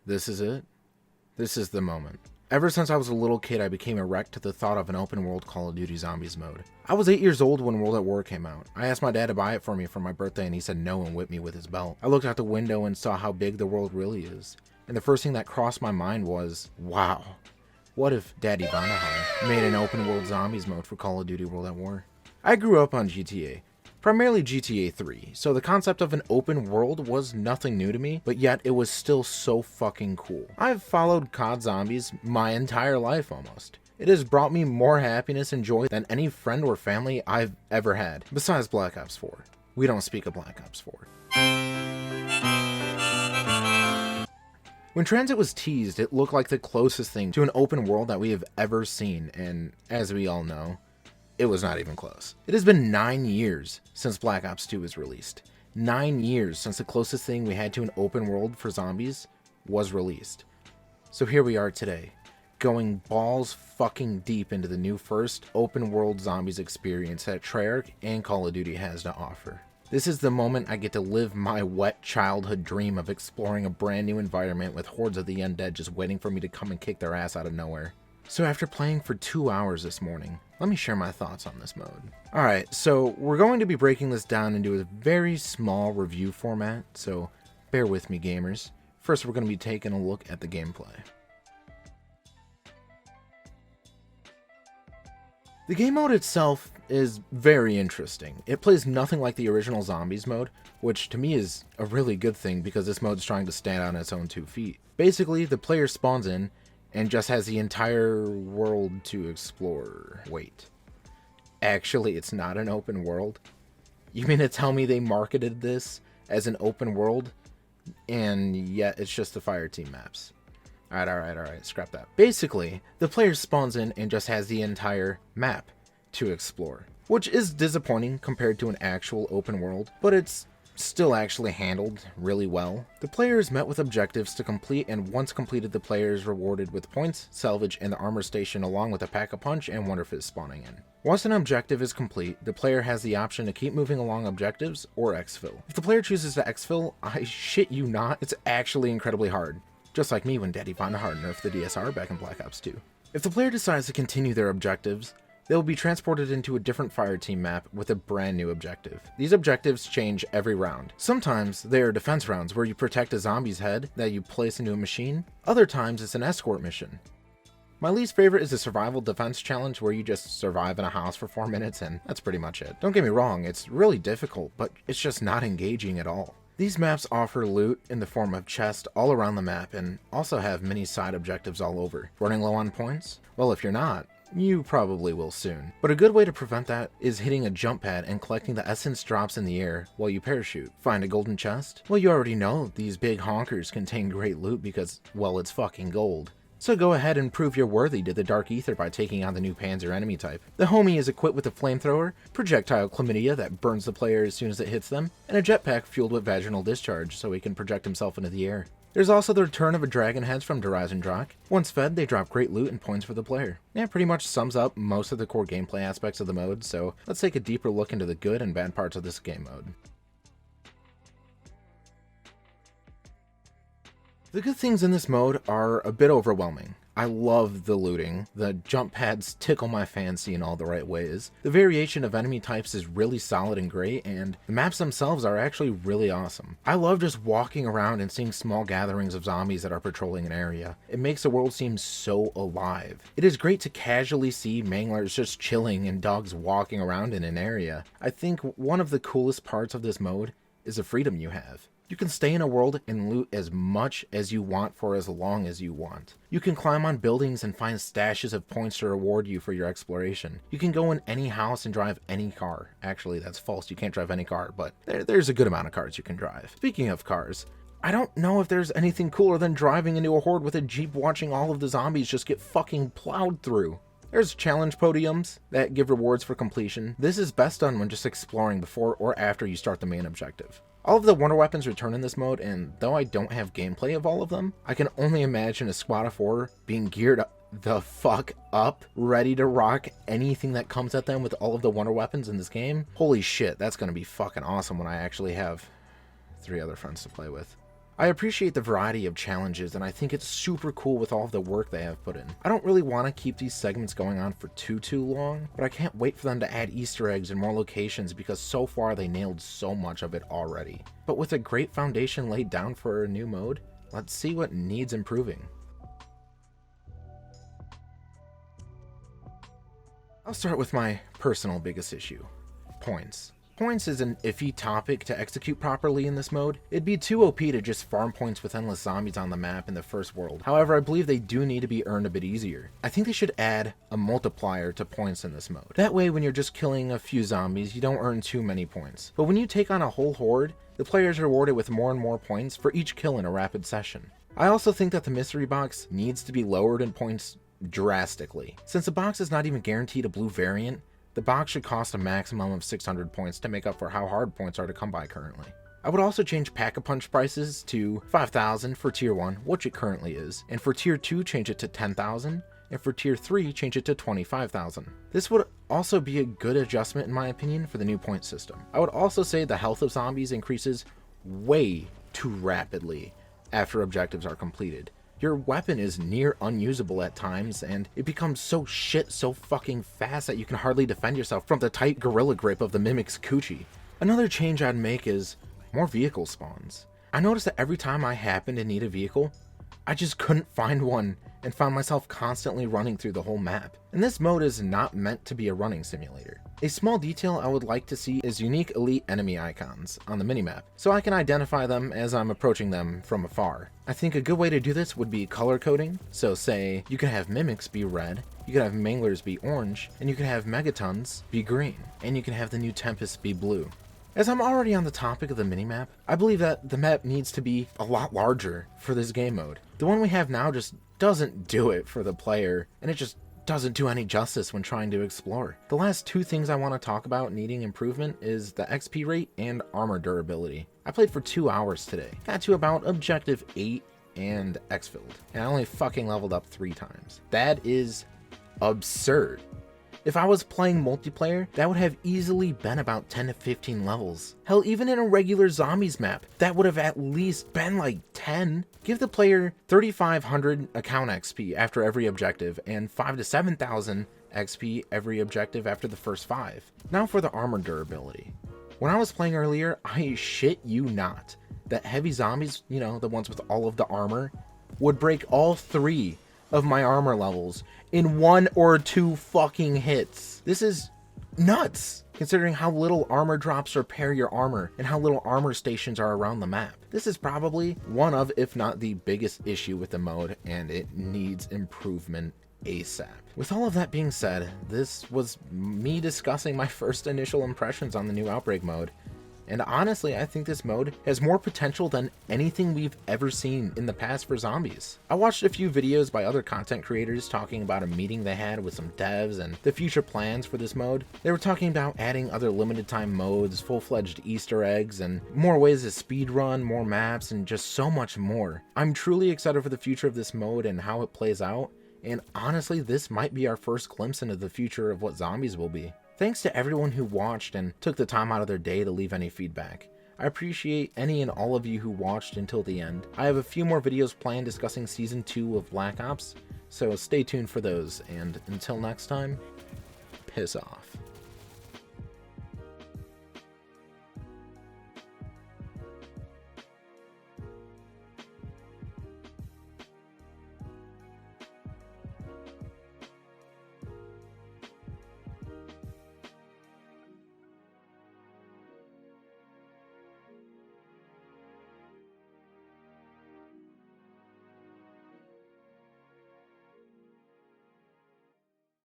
This is it. This is the moment. Ever since I was a little kid, I became erect to the thought of an open world Call of Duty Zombies mode. I was 8 years old when World at War came out. I asked my dad to buy it for me for my birthday and he said no and whipped me with his belt. I looked out the window and saw how big the world really is. And the first thing that crossed my mind was, wow, what if Daddy Vanahar made an open world Zombies mode for Call of Duty World at War? I grew up on GTA. Primarily GTA 3, so the concept of an open world was nothing new to me, but yet it was still so fucking cool. I've followed COD Zombies my entire life almost. It has brought me more happiness and joy than any friend or family I've ever had, besides Black Ops 4. We don't speak of Black Ops 4. When Transit was teased, it looked like the closest thing to an open world that we have ever seen, and as we all know, it was not even close. It has been 9 years since Black Ops 2 was released. 9 years since the closest thing we had to an open world for zombies was released. So here we are today, going balls fucking deep into the new first open world zombies experience that Treyarch and Call of Duty has to offer. This is the moment I get to live my wet childhood dream of exploring a brand new environment with hordes of the undead just waiting for me to come and kick their ass out of nowhere. So after playing for 2 hours this morning, let me share my thoughts on this mode. Alright, so we're going to be breaking this down into a very small review format, so bear with me gamers. First we're going to be taking a look at the gameplay. The game mode itself is very interesting. It plays nothing like the original Zombies mode, which to me is a really good thing because this mode is trying to stand on its own 2 feet. Basically, the player spawns in and just has the entire world to explore. Wait, actually it's not an open world? You mean to tell me they marketed this as an open world and yet it's just the Fireteam maps? Alright, scrap that. Basically, the player spawns in and just has the entire map to explore, which is disappointing compared to an actual open world, but it's still actually handled really well. The player is met with objectives to complete, and once completed the player is rewarded with points, salvage, and the armor station along with a pack-a-punch and Wonder Fist spawning in. Once an objective is complete, the player has the option to keep moving along objectives or exfil. If the player chooses to exfil, I shit you not, it's actually incredibly hard. Just like me when Daddy Vanahar nerfed the DSR back in Black Ops 2. If the player decides to continue their objectives, they will be transported into a different Fireteam map with a brand new objective. These objectives change every round. Sometimes they are defense rounds where you protect a zombie's head that you place into a machine. Other times it's an escort mission. My least favorite is the survival defense challenge where you just survive in a house for 4 minutes and that's pretty much it. Don't get me wrong, it's really difficult, but it's just not engaging at all. These maps offer loot in the form of chests all around the map and also have many side objectives all over. Running low on points? Well, if you're not, you probably will soon. But a good way to prevent that is hitting a jump pad and collecting the essence drops in the air while you parachute. Find a golden chest? Well, you already know these big honkers contain great loot because, well, it's fucking gold. So go ahead and prove you're worthy to the Dark Ether by taking on the new Panzer enemy type. The homie is equipped with a flamethrower, projectile chlamydia that burns the player as soon as it hits them, and a jetpack fueled with vaginal discharge so he can project himself into the air. There's also the return of a dragon heads from Horizon Drock. Once fed, they drop great loot and points for the player. Yeah, pretty much sums up most of the core gameplay aspects of the mode, so let's take a deeper look into the good and bad parts of this game mode. The good things in this mode are a bit overwhelming. I love the looting, the jump pads tickle my fancy in all the right ways, the variation of enemy types is really solid and great, and the maps themselves are actually really awesome. I love just walking around and seeing small gatherings of zombies that are patrolling an area. It makes the world seem so alive. It is great to casually see manglers just chilling and dogs walking around in an area. I think one of the coolest parts of this mode is the freedom you have. You can stay in a world and loot as much as you want for as long as you want. You can climb on buildings and find stashes of points to reward you for your exploration. You can go in any house and drive any car. Actually, that's false, you can't drive any car, but there's a good amount of cars you can drive. Speaking of cars, I don't know if there's anything cooler than driving into a horde with a Jeep watching all of the zombies just get fucking plowed through. There's challenge podiums that give rewards for completion. This is best done when just exploring before or after you start the main objective. All of the wonder weapons return in this mode, and though I don't have gameplay of all of them, I can only imagine a squad of 4 being geared up the fuck up, ready to rock anything that comes at them with all of the wonder weapons in this game. Holy shit, that's gonna be fucking awesome when I actually have 3 other friends to play with. I appreciate the variety of challenges, and I think it's super cool with all of the work they have put in. I don't really want to keep these segments going on for too long, but I can't wait for them to add Easter eggs and more locations because so far they nailed so much of it already. But with a great foundation laid down for a new mode, let's see what needs improving. I'll start with my personal biggest issue, points. Points is an iffy topic to execute properly in this mode. It'd be too OP to just farm points with endless zombies on the map in the first world. However, I believe they do need to be earned a bit easier. I think they should add a multiplier to points in this mode. That way, when you're just killing a few zombies, you don't earn too many points. But when you take on a whole horde, the player is rewarded with more and more points for each kill in a rapid session. I also think that the mystery box needs to be lowered in points drastically. Since the box is not even guaranteed a blue variant, the box should cost a maximum of 600 points to make up for how hard points are to come by currently. I would also change Pack-a-Punch prices to 5,000 for Tier 1, which it currently is, and for Tier 2 change it to 10,000, and for Tier 3 change it to 25,000. This would also be a good adjustment in my opinion for the new point system. I would also say the health of zombies increases way too rapidly after objectives are completed. Your weapon is near unusable at times, and it becomes so fucking fast that you can hardly defend yourself from the tight gorilla grip of the Mimic's coochie. Another change I'd make is more vehicle spawns. I noticed that every time I happened to need a vehicle, I just couldn't find one and found myself constantly running through the whole map. And this mode is not meant to be a running simulator. A small detail I would like to see is unique elite enemy icons on the minimap, so I can identify them as I'm approaching them from afar. I think a good way to do this would be color coding, so say you can have mimics be red, you can have manglers be orange, and you can have megatons be green, and you can have the new Tempest be blue. As I'm already on the topic of the minimap, I believe that the map needs to be a lot larger for this game mode. The one we have now just doesn't do it for the player, and it just doesn't do any justice when trying to explore. The last two things I want to talk about needing improvement is the XP rate and armor durability. I played for 2 hours today, got to about objective 8 and exfilled, and I only fucking leveled up 3 times. That is absurd. If I was playing multiplayer, that would have easily been about 10 to 15 levels. Hell, even in a regular zombies map, that would have at least been like 10. Give the player 3,500 account XP after every objective, and 5,000 to 7,000 XP every objective after the first 5. Now for the armor durability. When I was playing earlier, I shit you not, that heavy zombies, you know, the ones with all of the armor, would break all 3 of my armor levels in 1 or 2 fucking hits. This is nuts, considering how little armor drops repair your armor and how little armor stations are around the map. This is probably one of, if not the biggest issue with the mode, and it needs improvement ASAP. With all of that being said, this was me discussing my first initial impressions on the new Outbreak mode. And honestly, I think this mode has more potential than anything we've ever seen in the past for zombies. I watched a few videos by other content creators talking about a meeting they had with some devs and the future plans for this mode. They were talking about adding other limited time modes, full-fledged Easter eggs, and more ways to speedrun, more maps, and just so much more. I'm truly excited for the future of this mode and how it plays out, and honestly, this might be our first glimpse into the future of what zombies will be. Thanks to everyone who watched and took the time out of their day to leave any feedback. I appreciate any and all of you who watched until the end. I have a few more videos planned discussing Season 2 of Black Ops, so stay tuned for those, and until next time, piss off.